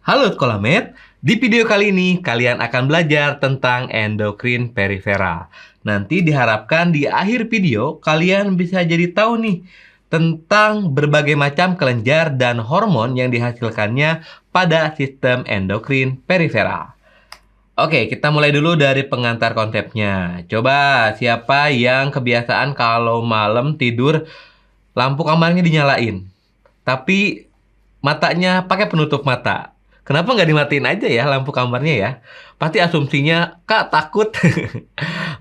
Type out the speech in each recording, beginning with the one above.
Halo Skolamet, di video kali ini kalian akan belajar tentang endokrin periferal. Nanti diharapkan di akhir video kalian bisa jadi tahu nih tentang berbagai macam kelenjar dan hormon yang dihasilkannya pada sistem endokrin periferal. Oke, kita mulai dulu dari pengantar konsepnya. Coba siapa yang kebiasaan kalau malam tidur lampu kamarnya dinyalain, tapi matanya pakai penutup mata. Kenapa nggak dimatiin aja ya lampu kamarnya ya? Pasti asumsinya, Kak, takut.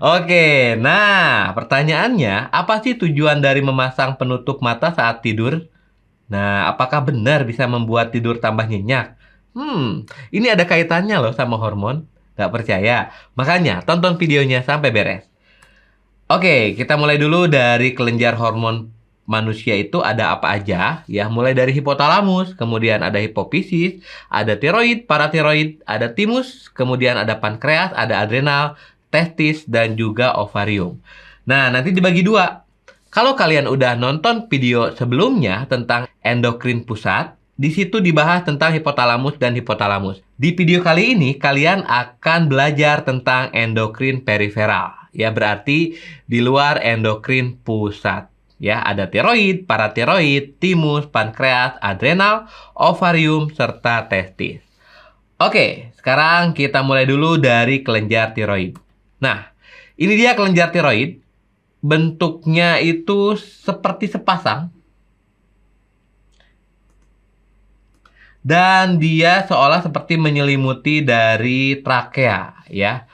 Oke, nah pertanyaannya, apa sih tujuan dari memasang penutup mata saat tidur? Nah, apakah benar bisa membuat tidur tambah nyenyak? Ini ada kaitannya loh sama hormon. Nggak percaya? Makanya tonton videonya sampai beres. Oke, kita mulai dulu dari kelenjar hormon manusia itu ada apa aja ya. Mulai dari hipotalamus, kemudian ada hipofisis, ada tiroid, paratiroid, ada timus, kemudian ada pankreas, ada adrenal, testis, dan juga ovarium. Nah, nanti dibagi dua. Kalau kalian udah nonton video sebelumnya tentang endokrin pusat, di situ dibahas tentang hipotalamus dan hipotalamus. Di video kali ini kalian akan belajar tentang endokrin periferal. Ya, berarti di luar endokrin pusat. Ya, ada tiroid, paratiroid, timus, pankreas, adrenal, ovarium, serta testis. Oke, sekarang kita mulai dulu dari kelenjar tiroid. Nah, ini dia kelenjar tiroid. Bentuknya itu seperti sepasang. Dan dia seolah seperti menyelimuti dari trakea, ya.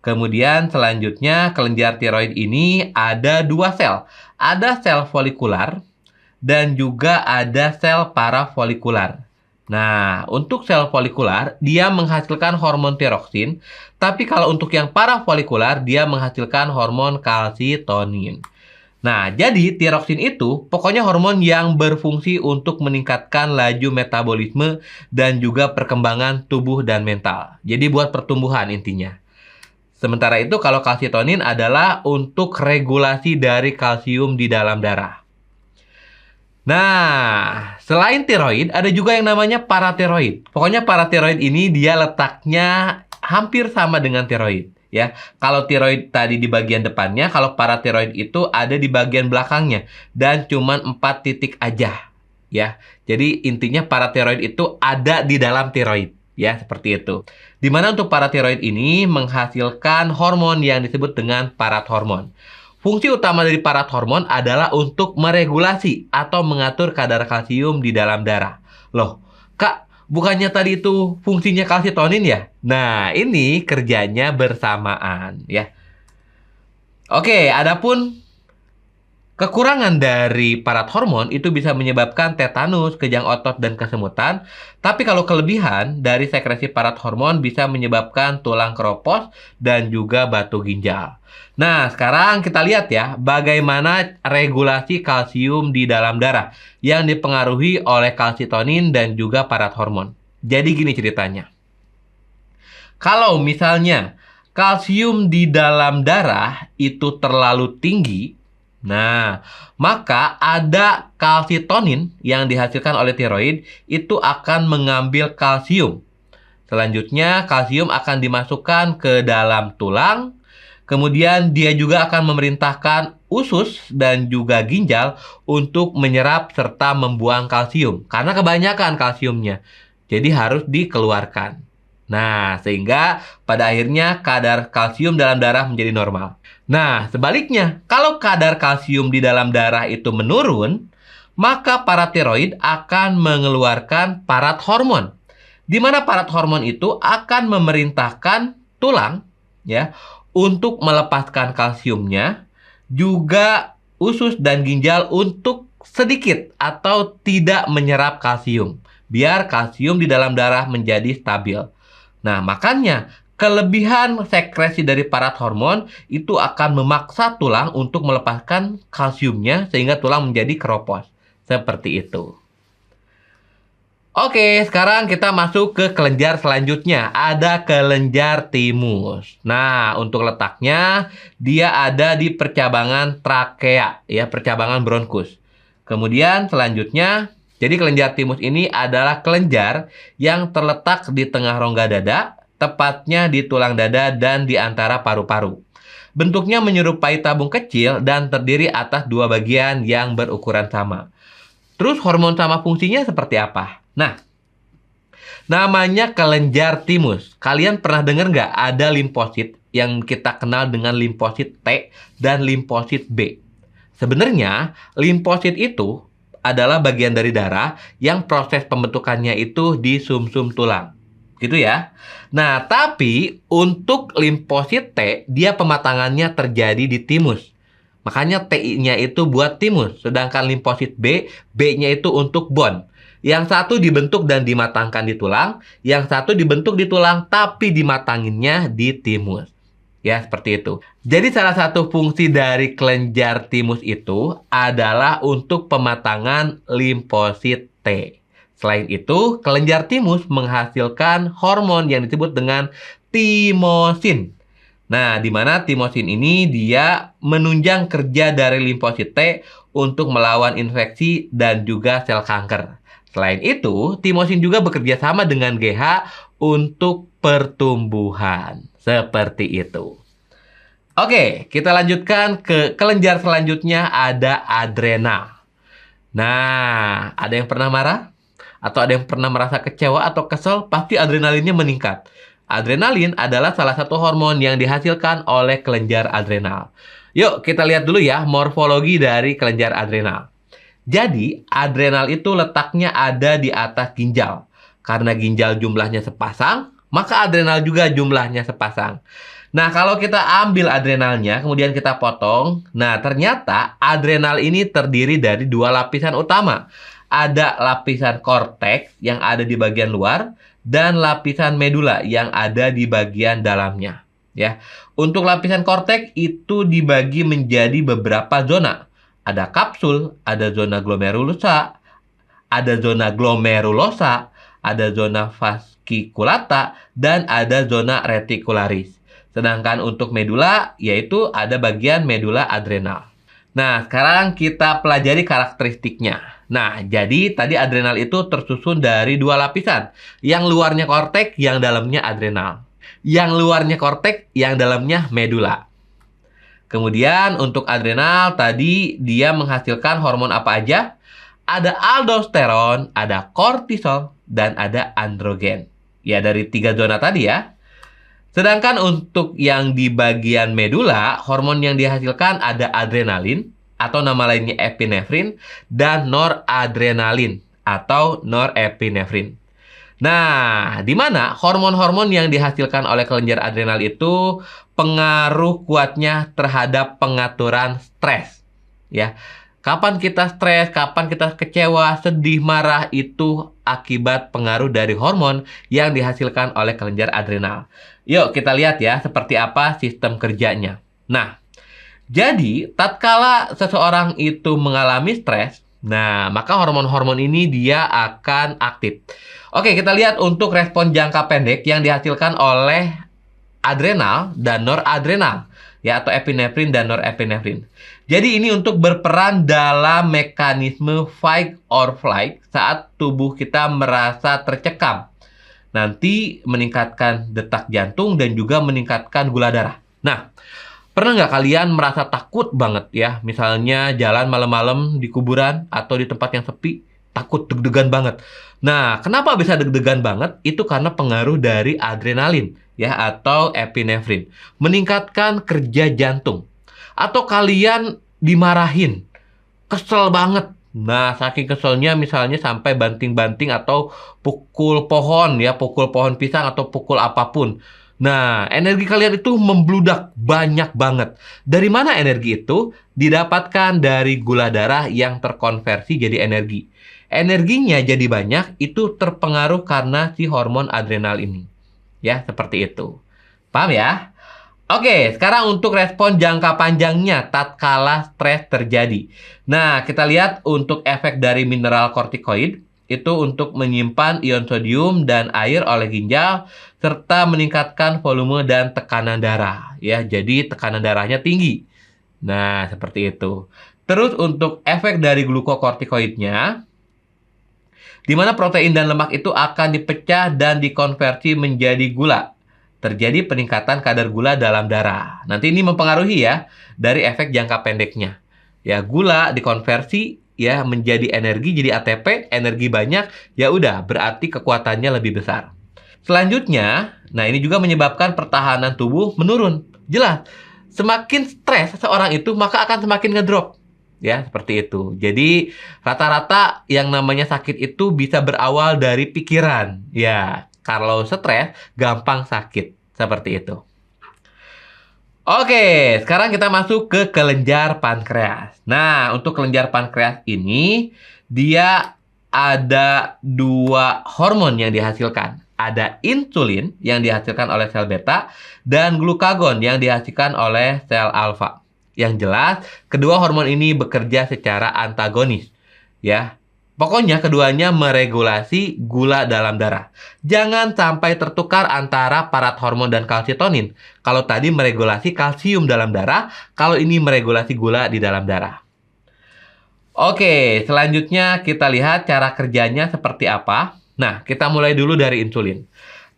Kemudian selanjutnya kelenjar tiroid ini ada dua sel. Ada sel folikular dan juga ada sel parafolikular. Nah, untuk sel folikular, dia menghasilkan hormon tiroksin. Tapi kalau untuk yang parafolikular, dia menghasilkan hormon kalsitonin. Nah, jadi tiroksin itu pokoknya hormon yang berfungsi untuk meningkatkan laju metabolisme dan juga perkembangan tubuh dan mental. Jadi buat pertumbuhan intinya. Sementara itu kalau kalsitonin adalah untuk regulasi dari kalsium di dalam darah. Nah, selain tiroid, ada juga yang namanya paratiroid. Pokoknya paratiroid ini dia letaknya hampir sama dengan tiroid. Ya, kalau tiroid tadi di bagian depannya, kalau paratiroid itu ada di bagian belakangnya. Dan cuma 4 titik aja. Ya, jadi intinya paratiroid itu ada di dalam tiroid. Ya, seperti itu. Dimana untuk paratiroid ini menghasilkan hormon yang disebut dengan parathormon. Fungsi utama dari parathormon adalah untuk meregulasi atau mengatur kadar kalsium di dalam darah. Loh, Kak, bukannya tadi itu fungsinya kalsitonin ya? Nah, ini kerjanya bersamaan ya. Oke, adapun kekurangan dari parathormon itu bisa menyebabkan tetanus, kejang otot, dan kesemutan. Tapi kalau kelebihan dari sekresi parathormon bisa menyebabkan tulang keropos dan juga batu ginjal. Nah, sekarang kita lihat ya bagaimana regulasi kalsium di dalam darah yang dipengaruhi oleh kalsitonin dan juga parathormon. Jadi gini ceritanya. Kalau misalnya kalsium di dalam darah itu terlalu tinggi, nah, maka ada kalsitonin yang dihasilkan oleh tiroid itu akan mengambil kalsium. Selanjutnya, kalsium akan dimasukkan ke dalam tulang. Kemudian dia juga akan memerintahkan usus dan juga ginjal untuk menyerap serta membuang kalsium. Karena kebanyakan kalsiumnya. Jadi harus dikeluarkan. Nah, sehingga pada akhirnya kadar kalsium dalam darah menjadi normal. Nah, sebaliknya, kalau kadar kalsium di dalam darah itu menurun, maka paratiroid akan mengeluarkan parathormon. Di mana parathormon itu akan memerintahkan tulang ya untuk melepaskan kalsiumnya, juga usus dan ginjal untuk sedikit atau tidak menyerap kalsium, biar kalsium di dalam darah menjadi stabil. Nah, makanya kelebihan sekresi dari parathormon itu akan memaksa tulang untuk melepaskan kalsiumnya sehingga tulang menjadi keropos. Seperti itu. Oke, sekarang kita masuk ke kelenjar selanjutnya. Ada kelenjar timus. Nah, untuk letaknya dia ada di percabangan trakea, ya, percabangan bronkus. Kemudian selanjutnya Jadi kelenjar timus ini adalah kelenjar yang terletak di tengah rongga dada, tepatnya di tulang dada dan di antara paru-paru. Bentuknya menyerupai tabung kecil dan terdiri atas dua bagian yang berukuran sama. Terus hormon sama fungsinya seperti apa? Nah, namanya kelenjar timus. Kalian pernah dengar nggak ada limfosit yang kita kenal dengan limfosit T dan limfosit B? Sebenarnya, limfosit itu adalah bagian dari darah yang proses pembentukannya itu di sumsum tulang. Gitu ya. Nah, tapi untuk limfosit T, dia pematangannya terjadi di timus. Makanya T-nya itu buat timus. Sedangkan limfosit B, B-nya itu untuk bone. Yang satu dibentuk dan dimatangkan di tulang, yang satu dibentuk di tulang tapi dimatanginnya di timus. Ya, seperti itu. Jadi salah satu fungsi dari kelenjar timus itu adalah untuk pematangan limfosit T. Selain itu, kelenjar timus menghasilkan hormon yang disebut dengan timosin. Nah, di mana timosin ini dia menunjang kerja dari limfosit T untuk melawan infeksi dan juga sel kanker. Selain itu, timosin juga bekerja sama dengan GH untuk pertumbuhan. Seperti itu. Oke, kita lanjutkan ke kelenjar selanjutnya, ada adrenal. Nah, ada yang pernah marah? Atau ada yang pernah merasa kecewa atau kesel? Pasti adrenalinnya meningkat. Adrenalin adalah salah satu hormon yang dihasilkan oleh kelenjar adrenal. Yuk, kita lihat dulu ya morfologi dari kelenjar adrenal. Jadi, adrenal itu letaknya ada di atas ginjal. Karena ginjal jumlahnya sepasang, maka adrenal juga jumlahnya sepasang. Nah, kalau kita ambil adrenalnya, kemudian kita potong, nah ternyata adrenal ini terdiri dari dua lapisan utama. Ada lapisan korteks yang ada di bagian luar, dan lapisan medula yang ada di bagian dalamnya. Ya, untuk lapisan korteks itu dibagi menjadi beberapa zona. Ada kapsul, ada zona glomerulosa, ada zona fasciculata, dan ada zona reticularis. Sedangkan untuk medula, yaitu ada bagian medula adrenal. Nah, sekarang kita pelajari karakteristiknya. Nah, jadi tadi adrenal itu tersusun dari dua lapisan. Yang luarnya korteks, yang dalamnya adrenal. Yang luarnya korteks, yang dalamnya medula. Kemudian untuk adrenal tadi dia menghasilkan hormon apa aja? Ada aldosteron, ada kortisol, dan ada androgen. Ya, dari tiga zona tadi ya. Sedangkan untuk yang di bagian medula, hormon yang dihasilkan ada adrenalin, atau nama lainnya epinefrin, dan noradrenalin, atau norepinefrin. Nah, di mana hormon-hormon yang dihasilkan oleh kelenjar adrenal itu pengaruh kuatnya terhadap pengaturan stres. Ya, kapan kita stres, kapan kita kecewa, sedih, marah, itu akibat pengaruh dari hormon yang dihasilkan oleh kelenjar adrenal. Yuk kita lihat ya seperti apa sistem kerjanya. Nah, jadi tatkala seseorang itu mengalami stres, nah maka hormon-hormon ini dia akan aktif. Oke, kita lihat untuk respon jangka pendek yang dihasilkan oleh adrenal dan noradrenal, ya, atau epinefrin dan norepinefrin. Jadi ini untuk berperan dalam mekanisme fight or flight saat tubuh kita merasa tercekam. Nanti meningkatkan detak jantung dan juga meningkatkan gula darah. Nah, pernah nggak kalian merasa takut banget ya? Misalnya jalan malam-malam di kuburan atau di tempat yang sepi, takut deg-degan banget. Nah, kenapa bisa deg-degan banget? Itu karena pengaruh dari adrenalin ya atau epinefrin. Meningkatkan kerja jantung. Atau kalian dimarahin, kesel banget. Nah, saking keselnya misalnya sampai banting-banting atau pukul pohon ya, pukul pohon pisang atau pukul apapun. Nah, energi kalian itu membludak banyak banget. Dari mana energi itu? Didapatkan dari gula darah yang terkonversi jadi energi. Energinya jadi banyak, itu terpengaruh karena si hormon adrenal ini. Ya, seperti itu. Paham ya? Oke, sekarang untuk respon jangka panjangnya tatkala stres terjadi. Nah, kita lihat untuk efek dari mineral kortikoid itu untuk menyimpan ion sodium dan air oleh ginjal serta meningkatkan volume dan tekanan darah. Ya, jadi tekanan darahnya tinggi. Nah, seperti itu. Terus untuk efek dari glukokortikoidnya di mana protein dan lemak itu akan dipecah dan dikonversi menjadi gula. Terjadi peningkatan kadar gula dalam darah. Nanti ini mempengaruhi ya dari efek jangka pendeknya. Ya, gula dikonversi ya menjadi energi, jadi ATP, energi banyak, ya udah berarti kekuatannya lebih besar. Selanjutnya, nah ini juga menyebabkan pertahanan tubuh menurun. Jelas, semakin stres seseorang itu maka akan semakin ngedrop. Ya, seperti itu. Jadi, rata-rata yang namanya sakit itu bisa berawal dari pikiran. Ya, kalau stres, gampang sakit. Seperti itu. Oke, sekarang kita masuk ke kelenjar pankreas. Nah, untuk kelenjar pankreas ini, dia ada dua hormon yang dihasilkan. Ada insulin yang dihasilkan oleh sel beta, dan glukagon yang dihasilkan oleh sel alfa. Yang jelas, kedua hormon ini bekerja secara antagonis. Ya, pokoknya keduanya meregulasi gula dalam darah. Jangan sampai tertukar antara parathormon dan kalsitonin. Kalau tadi meregulasi kalsium dalam darah, kalau ini meregulasi gula di dalam darah. Oke, selanjutnya kita lihat cara kerjanya seperti apa. Nah, kita mulai dulu dari insulin.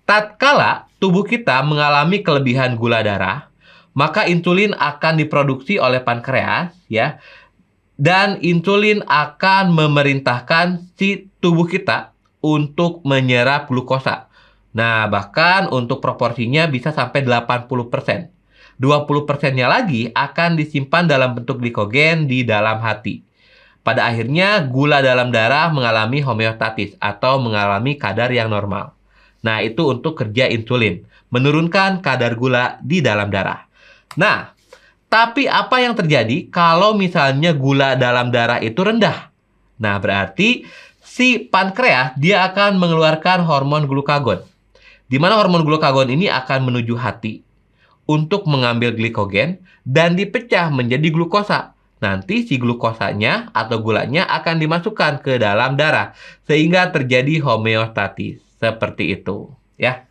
Tatkala tubuh kita mengalami kelebihan gula darah, maka insulin akan diproduksi oleh pankreas, ya. Dan insulin akan memerintahkan si tubuh kita untuk menyerap glukosa. Nah, bahkan untuk proporsinya bisa sampai 80%. 20%-nya lagi akan disimpan dalam bentuk glikogen di dalam hati. Pada akhirnya, gula dalam darah mengalami homeostatis atau mengalami kadar yang normal. Nah, itu untuk kerja insulin, menurunkan kadar gula di dalam darah. Nah, tapi apa yang terjadi kalau misalnya gula dalam darah itu rendah? Nah, berarti si pankreas dia akan mengeluarkan hormon glukagon. Di mana hormon glukagon ini akan menuju hati untuk mengambil glikogen dan dipecah menjadi glukosa. Nanti si glukosanya atau gulanya akan dimasukkan ke dalam darah sehingga terjadi homeostatis. Seperti itu, ya.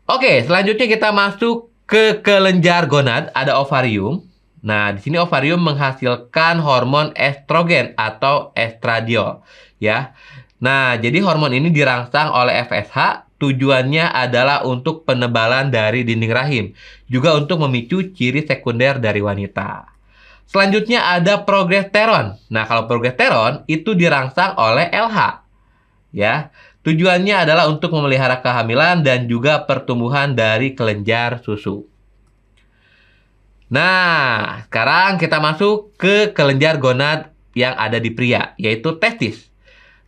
Oke, selanjutnya kita masuk ke kelenjar gonad, ada ovarium. Nah, di sini ovarium menghasilkan hormon estrogen atau estradiol, ya. Nah, jadi hormon ini dirangsang oleh FSH, tujuannya adalah untuk penebalan dari dinding rahim, juga untuk memicu ciri sekunder dari wanita. Selanjutnya ada progesteron. Nah, kalau progesteron itu dirangsang oleh LH, ya. Tujuannya adalah untuk memelihara kehamilan dan juga pertumbuhan dari kelenjar susu. Nah, sekarang kita masuk ke kelenjar gonad yang ada di pria, yaitu testis.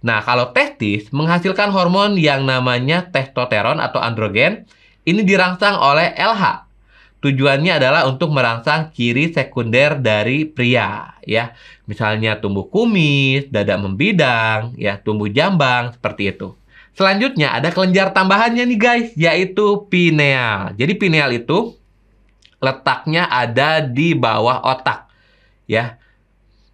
Nah, kalau testis menghasilkan hormon yang namanya testosteron atau androgen, ini dirangsang oleh LH. Tujuannya adalah untuk merangsang ciri sekunder dari pria, ya. Misalnya tumbuh kumis, dada membidang, ya, tumbuh jambang, seperti itu. Selanjutnya ada kelenjar tambahannya nih guys, yaitu pineal. Jadi pineal itu letaknya ada di bawah otak, ya.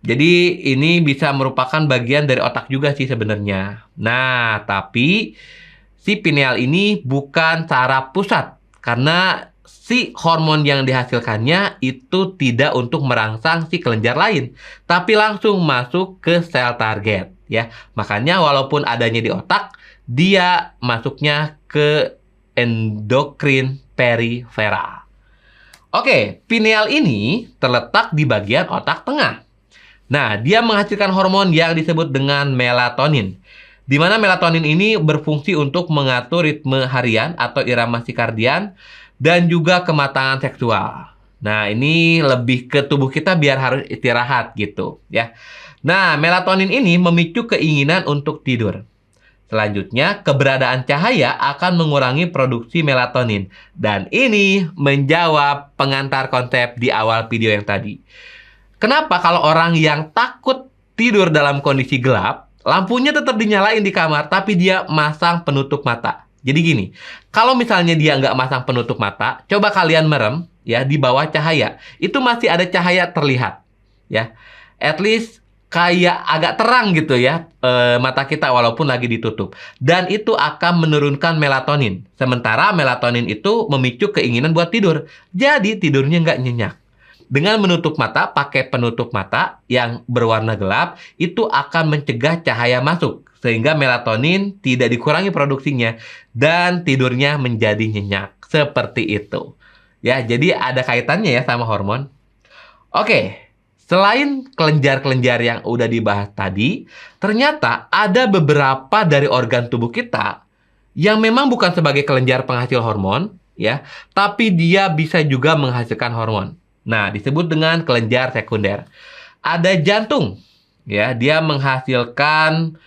Jadi ini bisa merupakan bagian dari otak juga sih sebenarnya. Nah, tapi si pineal ini bukan saraf pusat karena si hormon yang dihasilkannya itu tidak untuk merangsang si kelenjar lain, tapi langsung masuk ke sel target, ya. Makanya walaupun adanya di otak, dia masuknya ke endokrin perifera. Oke, pineal ini terletak di bagian otak tengah. Nah, dia menghasilkan hormon yang disebut dengan melatonin. Di mana melatonin ini berfungsi untuk mengatur ritme harian atau irama sirkadian dan juga kematangan seksual. Nah, ini lebih ke tubuh kita biar harus istirahat gitu, ya. Nah, melatonin ini memicu keinginan untuk tidur. Selanjutnya, keberadaan cahaya akan mengurangi produksi melatonin. Dan ini menjawab pengantar konsep di awal video yang tadi. Kenapa kalau orang yang takut tidur dalam kondisi gelap, lampunya tetap dinyalain di kamar, tapi dia masang penutup mata? Jadi gini, kalau misalnya dia nggak masang penutup mata, coba kalian merem ya di bawah cahaya. Itu masih ada cahaya terlihat. Ya, at least kayak agak terang gitu ya mata kita walaupun lagi ditutup. Dan itu akan menurunkan melatonin. Sementara melatonin itu memicu keinginan buat tidur. Jadi tidurnya nggak nyenyak. Dengan menutup mata, pakai penutup mata yang berwarna gelap, itu akan mencegah cahaya masuk, sehingga melatonin tidak dikurangi produksinya, dan tidurnya menjadi nyenyak. Seperti itu. Ya, jadi ada kaitannya ya sama hormon. Oke, selain kelenjar-kelenjar yang udah dibahas tadi, ternyata ada beberapa dari organ tubuh kita yang memang bukan sebagai kelenjar penghasil hormon, ya, tapi dia bisa juga menghasilkan hormon. Nah, disebut dengan kelenjar sekunder. Ada jantung, ya, dia menghasilkan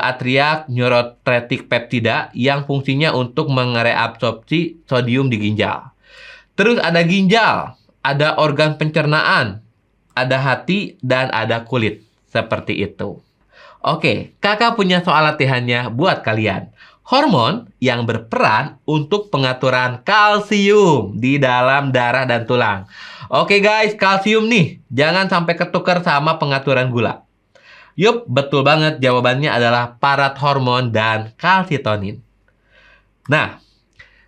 atriak neurotropic peptida yang fungsinya untuk mereabsorpsi sodium di ginjal. Terus ada ginjal, ada organ pencernaan, ada hati, dan ada kulit. Seperti itu. Oke, kakak punya soal latihannya buat kalian. Hormon yang berperan untuk pengaturan kalsium di dalam darah dan tulang. Oke guys, kalsium nih, jangan sampai ketukar sama pengaturan gula. Yup, betul banget, jawabannya adalah parathormon dan kalsitonin. Nah,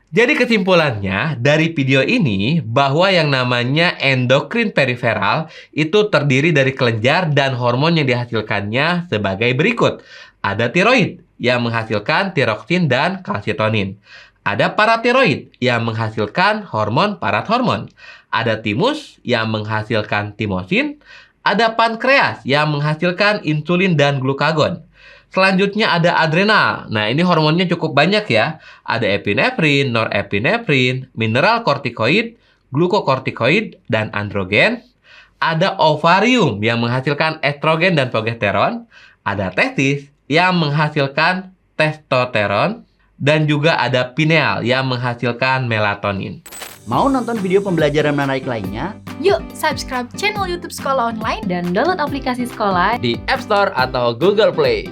jadi kesimpulannya dari video ini bahwa yang namanya endokrin periferal itu terdiri dari kelenjar dan hormon yang dihasilkannya sebagai berikut. Ada tiroid yang menghasilkan tiroksin dan kalsitonin. Ada paratiroid yang menghasilkan hormon parathormon. Ada timus yang menghasilkan timosin. Ada pankreas yang menghasilkan insulin dan glukagon. Selanjutnya ada adrenal. Nah, ini hormonnya cukup banyak ya. Ada epinefrin, norepinefrin, mineral kortikoid, glukokortikoid, dan androgen. Ada ovarium yang menghasilkan estrogen dan progesteron. Ada testis yang menghasilkan testosteron. Dan juga ada pineal yang menghasilkan melatonin. Mau nonton video pembelajaran menarik lainnya? Yuk, subscribe channel YouTube Sekolah Online dan download aplikasi sekolah di App Store atau Google Play.